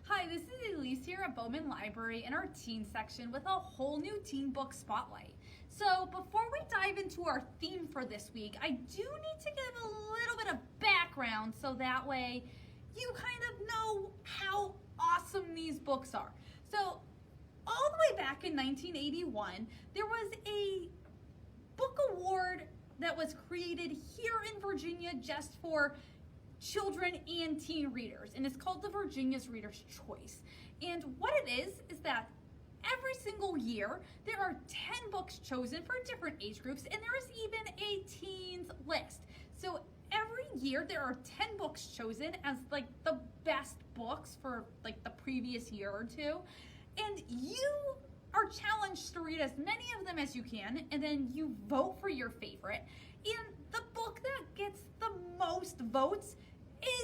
Hi, this is Elise here at Bowman Library in our teen section with a whole new teen book spotlight. So before we dive into our theme for this week, I do need to give a little bit of background so that way you kind of know how awesome these books are. So all the way back in 1981, there was a book award that was created here in Virginia just for children and teen readers, and it's called the Virginia's Reader's Choice. And what it is that every single year there are 10 books chosen for different age groups, and there is even a teens list. So every year there are 10 books chosen as like the best books for like the previous year or two, and you are challenged to read as many of them as you can, and then you vote for your favorite, and the book that gets the most votes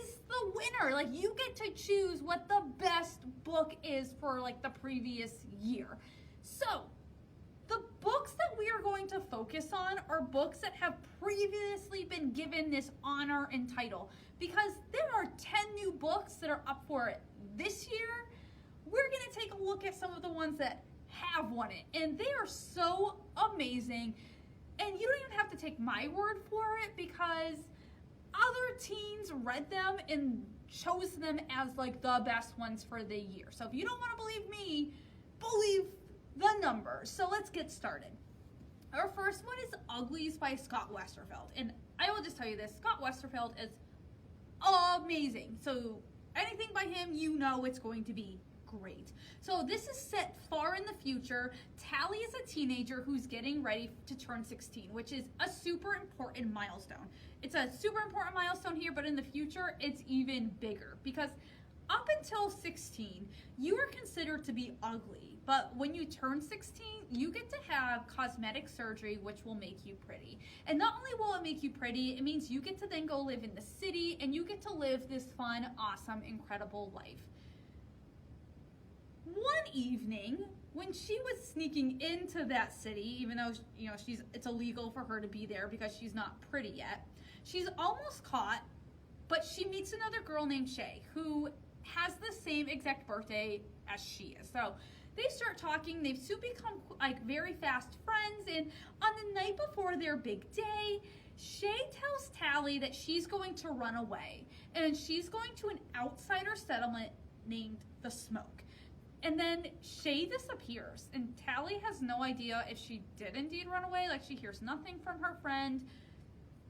is the winner. Like, you get to choose what the best book is for like the previous year. So the books that we are going to focus on are books that have previously been given this honor and title, because there are 10 new books that are up for it this year. We're going to take a look at some of the ones that have won it, and they are so amazing. And you don't even have to take my word for it, because other teens read them and chose them as like the best ones for the year. So if you don't want to believe me, believe the numbers. So let's get started. Our first one is Uglies by Scott Westerfeld. And I will just tell you this, Scott Westerfeld is amazing. So anything by him, you know it's going to be great. So this is set far in the future. Tally is a teenager who's getting ready to turn 16, which is a super important milestone. It's a super important milestone here, but in the future, it's even bigger, because up until 16, you are considered to be ugly. But when you turn 16, you get to have cosmetic surgery, which will make you pretty. And not only will it make you pretty, it means you get to then go live in the city, and you get to live this fun, awesome, incredible life. One evening, when she was sneaking into that city, even though it's illegal for her to be there because she's not pretty yet, she's almost caught. But she meets another girl named Shay who has the same exact birthday as she is. So they start talking. They've soon become like very fast friends. And on the night before their big day, Shay tells Tally that she's going to run away, and she's going to an outsider settlement named the Smoke. And then Shay disappears, and Tally has no idea if she did indeed run away. Like, she hears nothing from her friend.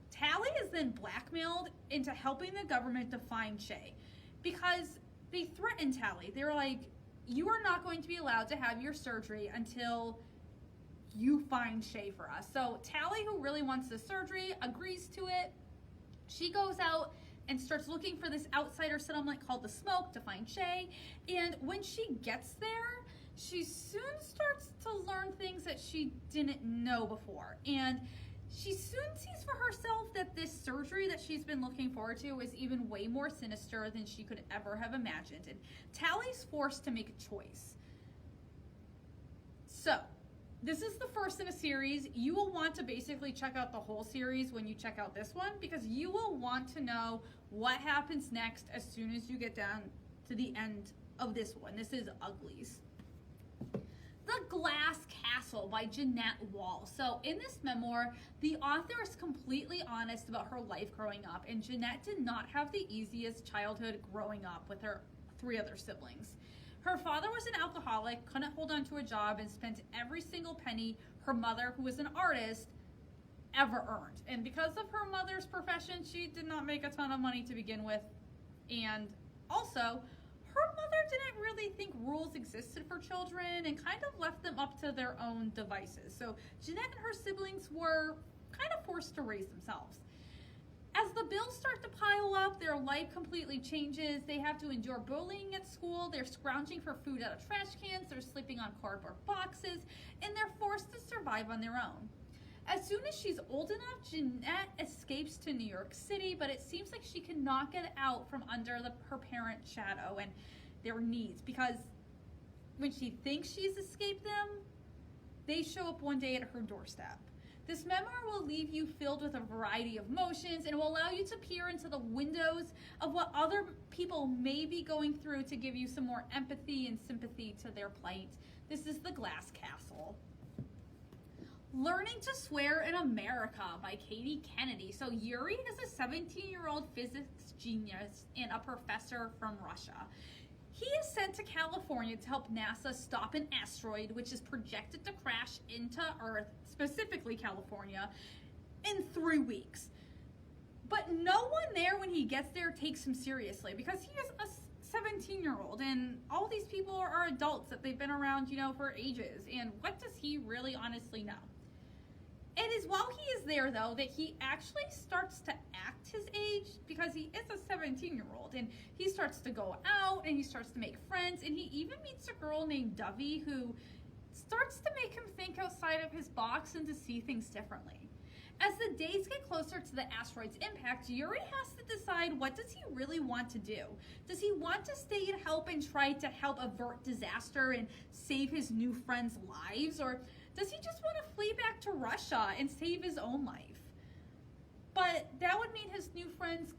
Tally is then blackmailed into helping the government to find Shay, because they threaten Tally. They're like, you are not going to be allowed to have your surgery until you find Shay for us. So Tally, who really wants the surgery, agrees to it. She goes out and starts looking for this outsider settlement called the Smoke to find Shay. And when she gets there, she soon starts to learn things that she didn't know before. And she soon sees for herself that this surgery that she's been looking forward to is even way more sinister than she could ever have imagined. And Tally's forced to make a choice. So this is the first in a series. You will want to basically check out the whole series when you check out this one, because you will want to know what happens next as soon as you get down to the end of this one. This is Uglies. The Glass Castle by Jeanette Wall. So in this memoir, the author is completely honest about her life growing up, and Jeanette did not have the easiest childhood growing up with her 3 other siblings. Her father was an alcoholic, couldn't hold on to a job, and spent every single penny her mother, who was an artist, ever earned. And because of her mother's profession, she did not make a ton of money to begin with. And also, her mother didn't really think rules existed for children and kind of left them up to their own devices. So Jeanette and her siblings were kind of forced to raise themselves. As the bills start to pile up, their life completely changes. They have to endure bullying at school. They're scrounging for food out of trash cans. They're sleeping on cardboard boxes, and they're forced to survive on their own. As soon as she's old enough, Jeanette escapes to New York City, but it seems like she cannot get out from under her parents' shadow and their needs, because when she thinks she's escaped them, they show up one day at her doorstep. This memoir will leave you filled with a variety of emotions and will allow you to peer into the windows of what other people may be going through to give you some more empathy and sympathy to their plight. This is The Glass Castle. Learning to Swear in America by Katie Kennedy. So Yuri is a 17-year-old physics genius and a professor from Russia. He is sent to California to help NASA stop an asteroid which is projected to crash into Earth, specifically California, in 3 weeks. But no one there when he gets there takes him seriously because he is a 17-year-old and all these people are adults that they've been around, for ages. And what does he really honestly know? It is while he is there, though, that he actually starts to act his age because he is a 17-year-old and he starts to go out and he starts to make friends and he even meets a girl named Dovey who starts to make him think outside of his box and to see things differently. As the days get closer to the asteroid's impact, Yuri has to decide what does he really want to do. Does he want to stay and help and try to help avert disaster and save his new friends' lives, or does he just want to flee back to Russia and save his own life? But that would mean his new friends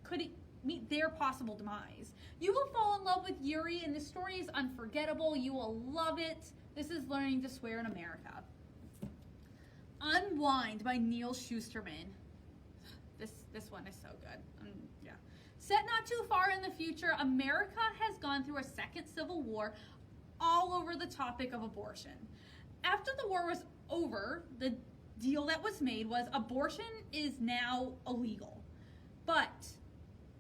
could meet their possible demise. You will fall in love with Yuri, and the story is unforgettable. You will love it. This is Learning to Swear in America. Unwind by Neil Shusterman. This one is so good. Yeah. Set not too far in the future, America has gone through a second civil war all over the topic of abortion. After the war was over, the deal that was made was abortion is now illegal. But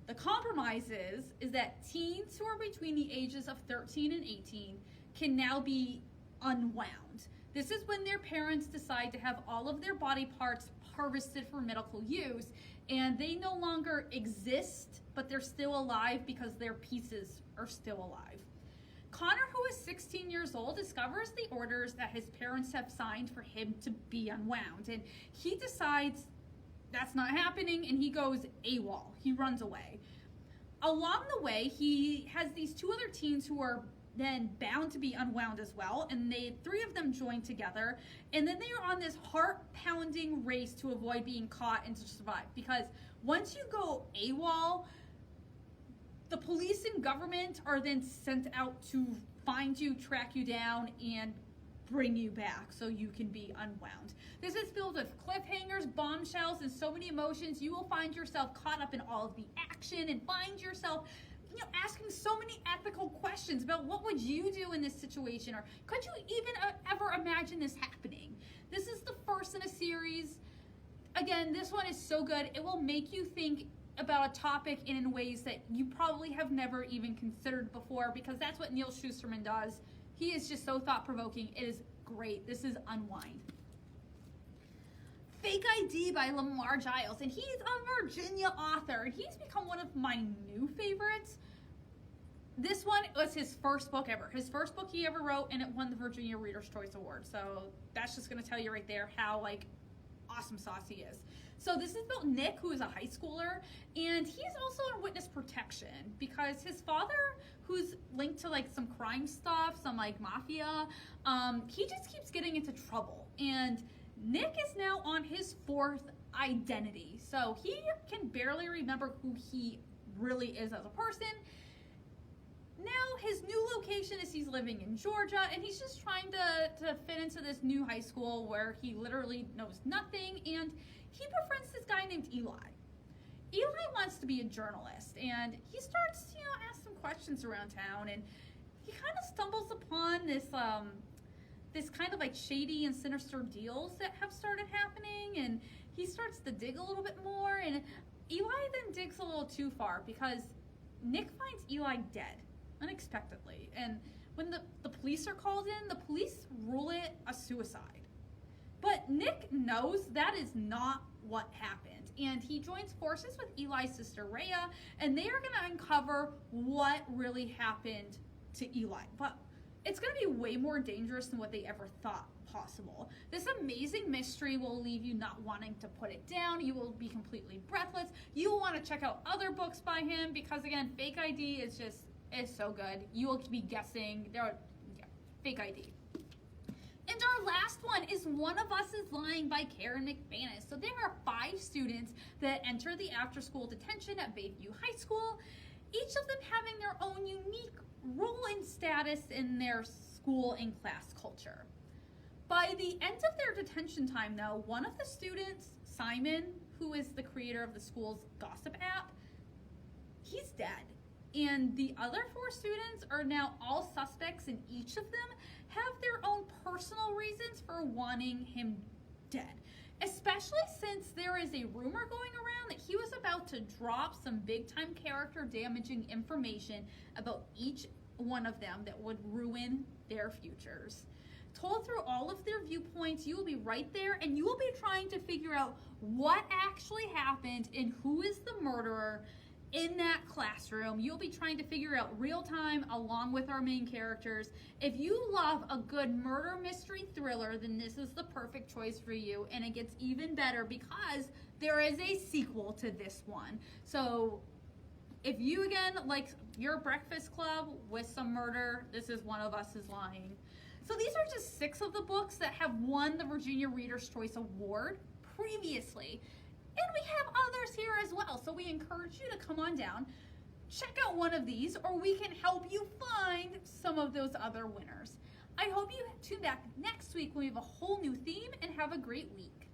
the compromise is that teens who are between the ages of 13 and 18 can now be unwound. This is when their parents decide to have all of their body parts harvested for medical use, and they no longer exist, but they're still alive because their pieces are still alive. Connor, who is 16 years old, discovers the orders that his parents have signed for him to be unwound, and he decides that's not happening, and he goes AWOL. He runs away. Along the way, he has these 2 other teens who are then bound to be unwound as well, and 3 of them join together, and then they are on this heart-pounding race to avoid being caught and to survive, because once you go AWOL, the police and government are then sent out to find you, track you down, and bring you back so you can be unwound. This is filled with cliffhangers, bombshells, and so many emotions. You will find yourself caught up in all of the action and find yourself asking so many ethical questions about what would you do in this situation, or could you even ever imagine this happening? This is the first in a series. Again, this one is so good. It will make you think about a topic in ways that you probably have never even considered before, because that's what Neil Shusterman does. He is just so thought-provoking. It is great. This is Unwind. Fake ID by Lamar Giles, and he's a Virginia author, and he's become one of my new favorites. This one was his first book ever. His first book he ever wrote, and it won the Virginia Reader's Choice Award. So that's just going to tell you right there how awesome sauce he is. So this is about Nick, who is a high schooler, and he's also in witness protection because his father, who's linked to some crime stuff, some mafia, he just keeps getting into trouble. And Nick is now on his 4th identity, so he can barely remember who he really is as a person. Now his new location is he's living in Georgia, and he's just trying to fit into this new high school where he literally knows nothing, and he befriends this guy named Eli. Eli wants to be a journalist, and he starts, ask some questions around town, and he kind of stumbles upon this kind of shady and sinister deals that have started happening, and he starts to dig a little bit more, and Eli then digs a little too far because Nick finds Eli dead unexpectedly, and when the police are called in, the police rule it a suicide. But Nick knows that is not what happened, and he joins forces with Eli's sister Rhea, and they are going to uncover what really happened to Eli. But it's going to be way more dangerous than what they ever thought possible. This amazing mystery will leave you not wanting to put it down. You will be completely breathless. You will want to check out other books by him because, again, Fake ID is so good. You will be guessing. Fake ID. And our last one is One of Us is Lying by Karen McManus. So there are 5 students that enter the after-school detention at Bayview High School, each of them having their own unique role and status in their school and class culture. By the end of their detention time, though, one of the students, Simon, who is the creator of the school's gossip app, he's dead. And the other 4 students are now all suspects, and each of them have their own personal reasons for wanting him dead. Especially since there is a rumor going around that he was about to drop some big-time character damaging information about each one of them that would ruin their futures. Told through all of their viewpoints, you will be right there and you will be trying to figure out what actually happened and who is the murderer in that classroom. You'll be trying to figure out real time along with our main characters. If you love a good murder mystery thriller, then this is the perfect choice for you, and it gets even better because there is a sequel to this one. So if you again like your breakfast club with some murder, this is One of Us is Lying. So these are just 6 of the books that have won the Virginia Reader's Choice Award previously. And we have others here as well, so we encourage you to come on down, check out one of these, or we can help you find some of those other winners. I hope you tune back next week when we have a whole new theme, and have a great week.